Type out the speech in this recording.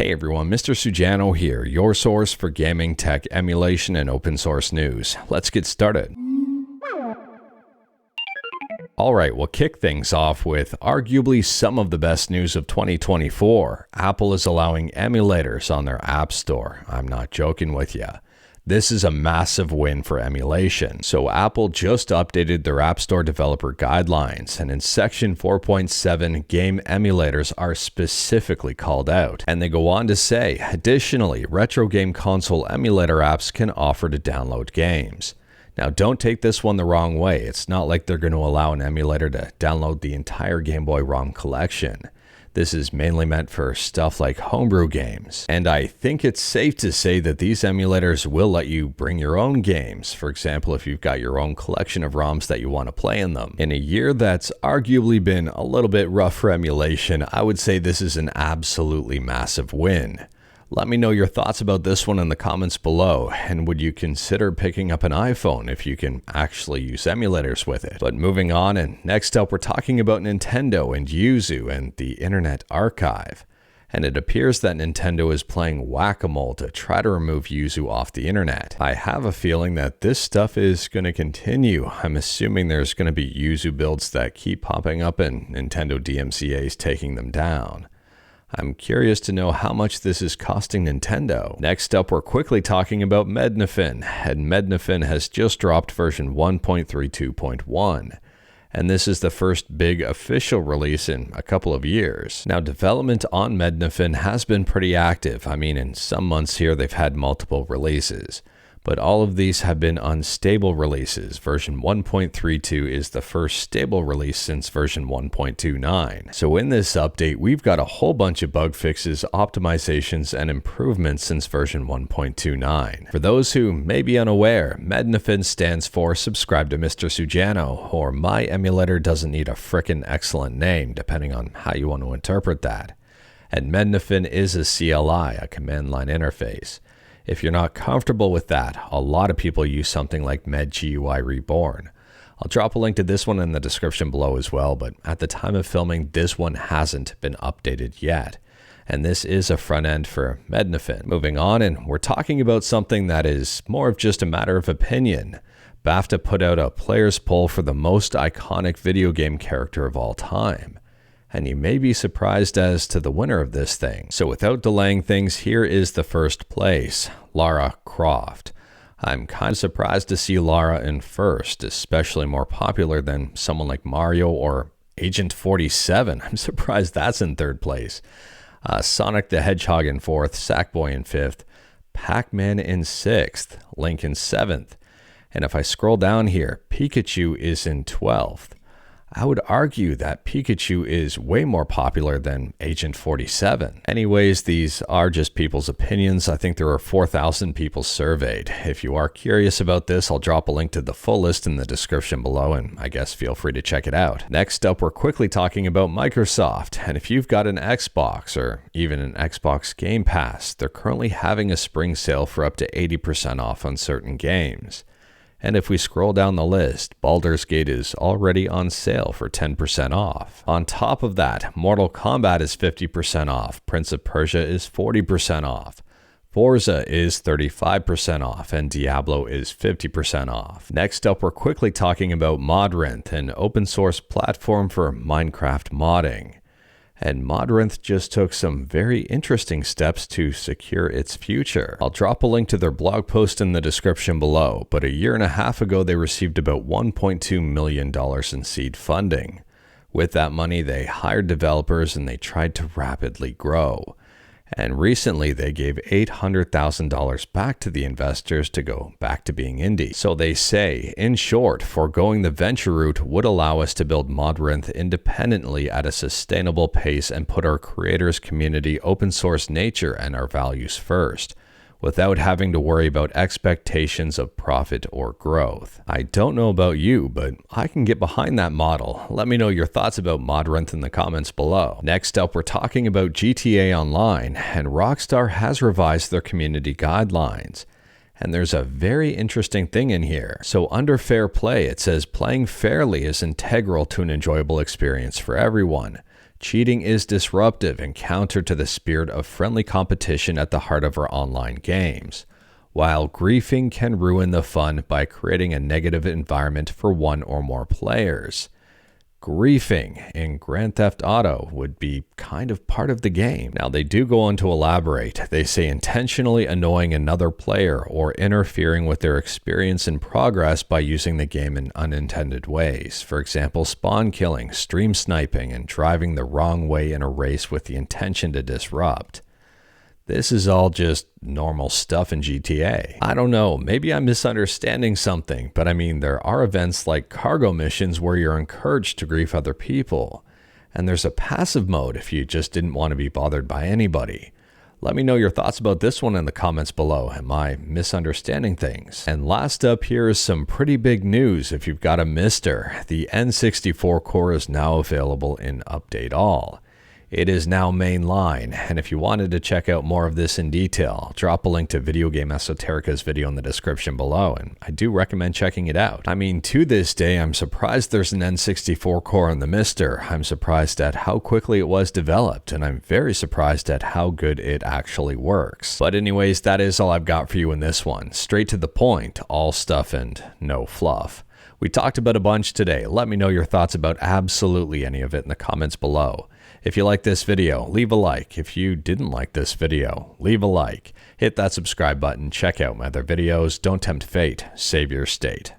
Hey everyone, Mr. Sujano here, your source for gaming, tech, emulation, and open source news. Let's get started. Alright, we'll kick things off with arguably some of the best news of 2024. Apple is allowing emulators on their App Store. I'm not joking with you. This is a massive win for emulation. So Apple just updated their App Store developer guidelines, and in section 4.7, game emulators are specifically called out. And they go on to say, additionally, retro game console emulator apps can offer to download games. Now don't take this one the wrong way. It's not like they're going to allow an emulator to download the entire Game Boy ROM collection. This is mainly meant for stuff like homebrew games. And I think it's safe to say that these emulators will let you bring your own games. For example, if you've got your own collection of ROMs that you want to play in them. In a year that's arguably been a little bit rough for emulation, I would say this is an absolutely massive win. Let me know your thoughts about this one in the comments below, and would you consider picking up an iPhone if you can actually use emulators with it? But moving on, and next up we're talking about Nintendo and Yuzu and the Internet Archive. And it appears that Nintendo is playing whack-a-mole to try to remove Yuzu off the internet. I have a feeling that this stuff is going to continue. I'm assuming there's going to be Yuzu builds that keep popping up and Nintendo DMCA's taking them down. I'm curious to know how much this is costing Nintendo. Next up, we're quickly talking about Mednafen, and Mednafen has just dropped version 1.32.1. And this is the first big official release in a couple of years. Now, development on Mednafen has been pretty active. I mean, in some months here, they've had multiple releases. But all of these have been unstable releases. Version 1.32 is the first stable release since version 1.29. So in this update, we've got a whole bunch of bug fixes, optimizations, and improvements since version 1.29. For those who may be unaware, Mednafen stands for Subscribe to Mr. Sujano, or My Emulator Doesn't Need a Frickin' Excellent Name, depending on how you want to interpret that. And Mednafen is a CLI, a command line interface. If you're not comfortable with that, a lot of people use something like MedGUI Reborn. I'll drop a link to this one in the description below as well, but at the time of filming, this one hasn't been updated yet. And this is a front end for Mednafen. Moving on, and we're talking about something that is more of just a matter of opinion. BAFTA put out a players poll for the most iconic video game character of all time. And you may be surprised as to the winner of this thing. So without delaying things, here is the first place, Lara Croft. I'm kind of surprised to see Lara in first, especially more popular than someone like Mario or Agent 47. I'm surprised that's in third place. Sonic the Hedgehog in fourth, Sackboy in fifth, Pac-Man in sixth, Link in seventh. And if I scroll down here, Pikachu is in 12th. I would argue that Pikachu is way more popular than Agent 47. Anyways, these are just people's opinions. I think there are 4,000 people surveyed. If you are curious about this, I'll drop a link to the full list in the description below, and I guess feel free to check it out. Next up, we're quickly talking about Microsoft. And if you've got an Xbox or even an Xbox Game Pass, they're currently having a spring sale for up to 80% off on certain games. And if we scroll down the list, Baldur's Gate is already on sale for 10% off. On top of that, Mortal Kombat is 50% off, Prince of Persia is 40% off, Forza is 35% off, and Diablo is 50% off. Next up, we're quickly talking about Modrinth, an open source platform for Minecraft modding. And Modrinth just took some very interesting steps to secure its future. I'll drop a link to their blog post in the description below, but a year and a half ago they received about $1.2 million in seed funding. With that money, they hired developers and they tried to rapidly grow. And recently they gave $800,000 back to the investors to go back to being indie. So they say, in short, foregoing the venture route would allow us to build Modrinth independently at a sustainable pace and put our creators community open source nature and our values first, without having to worry about expectations of profit or growth. I don't know about you, but I can get behind that model. Let me know your thoughts about Modrinth in the comments below. Next up, we're talking about GTA Online, and Rockstar has revised their community guidelines. And there's a very interesting thing in here. So under fair play, it says playing fairly is integral to an enjoyable experience for everyone. Cheating is disruptive and counter to the spirit of friendly competition at the heart of our online games, while griefing can ruin the fun by creating a negative environment for one or more players. Griefing in Grand Theft Auto would be kind of part of the game. Now, they do go on to elaborate. They say intentionally annoying another player or interfering with their experience and progress by using the game in unintended ways. For example, spawn killing, stream sniping, and driving the wrong way in a race with the intention to disrupt. This is all just normal stuff in GTA. I don't know, maybe I'm misunderstanding something, but I mean, there are events like cargo missions where you're encouraged to grief other people. And there's a passive mode if you just didn't want to be bothered by anybody. Let me know your thoughts about this one in the comments below. Am I misunderstanding things? And last up here is some pretty big news if you've got a mister. The N64 Core is now available in Update All. It is now mainline, and if you wanted to check out more of this in detail, I'll drop a link to Video Game Esoterica's video in the description below, and I do recommend checking it out. I mean, to this day, I'm surprised there's an N64 Core in the Mister. I'm surprised at how quickly it was developed, and I'm very surprised at how good it actually works. But anyways, that is all I've got for you in this one. Straight to the point, all stuff and no fluff. We talked about a bunch today. Let me know your thoughts about absolutely any of it in the comments below. If you like this video, leave a like. If you didn't like this video, leave a like. Hit that subscribe button, check out my other videos. Don't tempt fate, save your state.